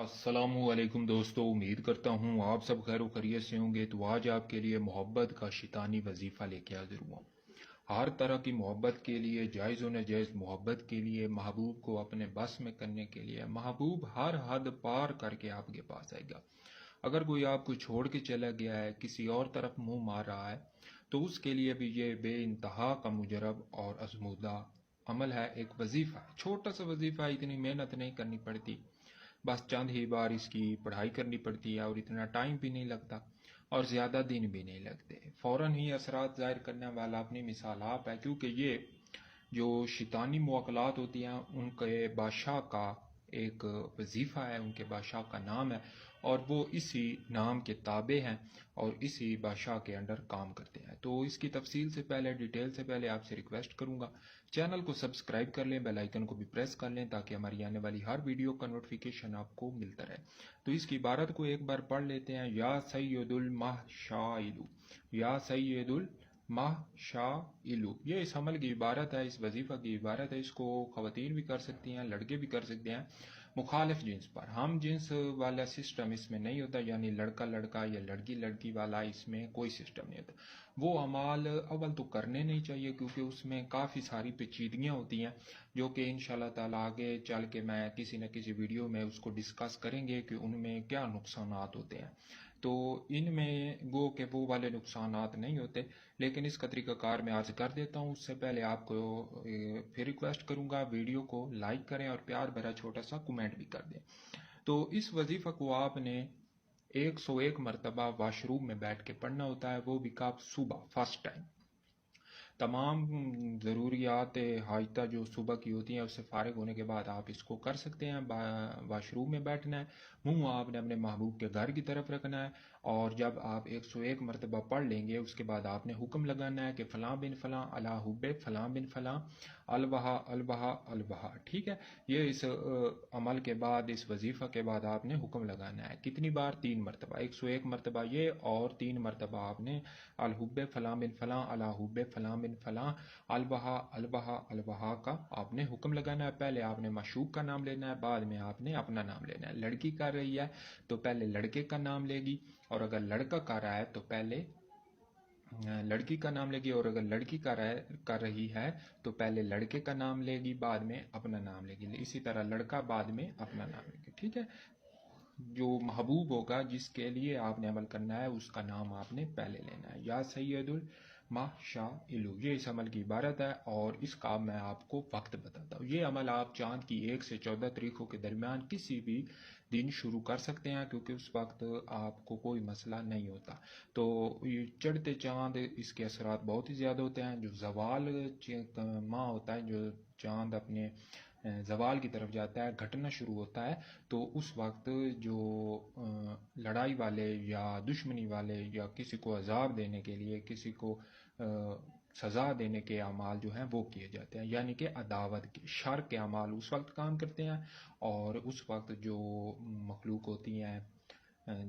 السلام علیکم دوستو، امید کرتا ہوں آپ سب خیر و خیریت سے ہوں گے۔ تو آج آپ کے لیے محبت کا شیطانی وظیفہ لے کے حاضر ہوا ہوں۔ ہر طرح کی محبت کے لیے، جائز و ناجائز محبت کے لیے، محبوب کو اپنے بس میں کرنے کے لیے، محبوب ہر حد پار کر کے آپ کے پاس آئے گا۔ اگر کوئی آپ کو چھوڑ کے چلا گیا ہے، کسی اور طرف منہ مار رہا ہے، تو اس کے لیے بھی یہ بے انتہا کا مجرب اور آزمودہ عمل ہے، ایک وظیفہ ہے، چھوٹا سا وظیفہ ہے، اتنی محنت نہیں کرنی پڑتی، بس چند ہی بار اس کی پڑھائی کرنی پڑتی ہے اور اتنا ٹائم بھی نہیں لگتا اور زیادہ دن بھی نہیں لگتے، فوراً ہی اثرات ظاہر کرنے والا اپنی مثال آپ ہے، کیونکہ یہ جو شیطانی مواقلات ہوتی ہیں ان کے بادشاہ کا ایک وظیفہ ہے، ان کے بادشاہ کا نام ہے اور وہ اسی نام کے تابع ہیں اور اسی بادشاہ کے انڈر کام کرتے ہیں۔ تو اس کی تفصیل سے پہلے، ڈیٹیل سے پہلے آپ سے ریکویسٹ کروں گا چینل کو سبسکرائب کر لیں، بیل آئیکن کو بھی پریس کر لیں تاکہ ہماری آنے والی ہر ویڈیو کا نوٹیفیکیشن آپ کو ملتا رہے۔ تو اس کی عبارت کو ایک بار پڑھ لیتے ہیں۔ یا سید المحشائل، یا سید المحشائل، یہ اس عمل کی عبارت ہے، اس وظیفہ کی عبارت ہے۔ اس کو خواتین بھی کر سکتی ہیں، لڑکے بھی کر سکتے ہیں، مخالف جنس پر۔ ہم جنس والا سسٹم اس میں نہیں ہوتا، یعنی لڑکا لڑکا یا لڑکی لڑکی والا اس میں کوئی سسٹم نہیں ہوتا۔ وہ اعمال اول تو کرنے نہیں چاہیے کیونکہ اس میں کافی ساری پیچیدگیاں ہوتی ہیں، جو کہ انشاءاللہ تعالی آگے چل کے میں کسی نہ کسی ویڈیو میں اس کو ڈسکس کریں گے کہ ان میں کیا نقصانات ہوتے ہیں۔ تو ان میں گو کہ وہ والے نقصانات نہیں ہوتے، لیکن اس کا طریقہ کار میں عرض کر دیتا ہوں۔ اس سے پہلے آپ کو پھر ریکویسٹ کروں گا ویڈیو کو لائک کریں اور پیار بھرا چھوٹا سا کمنٹ بھی کر دیں۔ تو اس وظیفہ کو آپ نے 101 مرتبہ واش روم میں بیٹھ کے پڑھنا ہوتا ہے، وہ بھی کب؟ صبح، فرسٹ ٹائم۔ تمام ضروریات حاجتہ جو صبح کی ہوتی ہیں اس سے فارغ ہونے کے بعد آپ اس کو کر سکتے ہیں۔ واش روم میں بیٹھنا ہے، منہ آپ نے اپنے محبوب کے گھر کی طرف رکھنا ہے، اور جب آپ 101 مرتبہ پڑھ لیں گے اس کے بعد آپ نے حکم لگانا ہے کہ فلاں بن فلاں علی حب فلاں بن فلاں البہا البہا البہا، ٹھیک ہے۔ یہ اس عمل کے بعد، اس وظیفہ کے بعد آپ نے حکم لگانا ہے کتنی بار؟ 3 مرتبہ، 101 مرتبہ یہ اور 3 مرتبہ آپ نے الحب فلاں بن فلاں علی حب فلاں بن فلاں البہا البہا البہا کا آپ نے حکم لگانا ہے۔ پہلے آپ نے معشوق کا نام لینا ہے، بعد میں آپ نے اپنا نام لینا ہے۔ لڑکی کر رہی ہے تو پہلے لڑکے کا نام لے گی، اور اگر لڑکا کر رہا ہے تو پہلے لڑکی کا نام لے گی، اور اگر لڑکی کر رہی ہے تو پہلے لڑکے کا نام لے گی، بعد میں اپنا نام لے گی۔ اسی طرح لڑکا بعد میں اپنا نام لے گی، ٹھیک ہے۔ جو محبوب ہوگا جس کے لیے آپ نے عمل کرنا ہے اس کا نام آپ نے پہلے لینا ہے۔ یا سید المحشائل، یہ اس عمل کی عبارت ہے، اور اس کا میں آپ کو وقت بتاتا ہوں۔ یہ عمل آپ چاند کی 1 سے 14 تاریخوں کے درمیان کسی بھی دن شروع کر سکتے ہیں، کیونکہ اس وقت آپ کو کوئی مسئلہ نہیں ہوتا۔ تو یہ چڑھتے چاند اس کے اثرات بہت ہی زیادہ ہوتے ہیں۔ جو زوال ماہ ہوتا ہے، جو چاند اپنے زوال کی طرف جاتا ہے، گھٹنا شروع ہوتا ہے، تو اس وقت جو لڑائی والے یا دشمنی والے یا کسی کو عذاب دینے کے لیے، کسی کو سزا دینے کے اعمال جو ہیں وہ کیے جاتے ہیں، یعنی کہ عداوت کے، شر کے اعمال اس وقت کام کرتے ہیں، اور اس وقت جو مخلوق ہوتی ہیں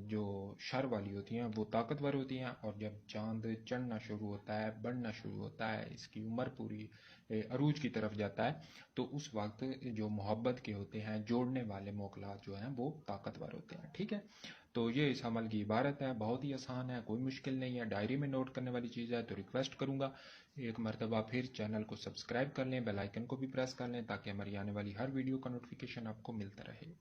جو شر والی ہوتی ہیں وہ طاقتور ہوتی ہیں، اور جب چاند چڑھنا شروع ہوتا ہے، بڑھنا شروع ہوتا ہے، اس کی عمر پوری عروج کی طرف جاتا ہے، تو اس وقت جو محبت کے ہوتے ہیں، جوڑنے والے موکلات جو ہیں وہ طاقتور ہوتے ہیں، ٹھیک ہے۔ تو یہ اس عمل کی عبارت ہے، بہت ہی آسان ہے، کوئی مشکل نہیں ہے، ڈائری میں نوٹ کرنے والی چیز ہے۔ تو ریکویسٹ کروں گا ایک مرتبہ پھر چینل کو سبسکرائب کر لیں، بیل آئیکن کو بھی پریس کر لیں تاکہ ہماری آنے والی ہر ویڈیو کا نوٹیفیکیشن آپ کو ملتا رہے۔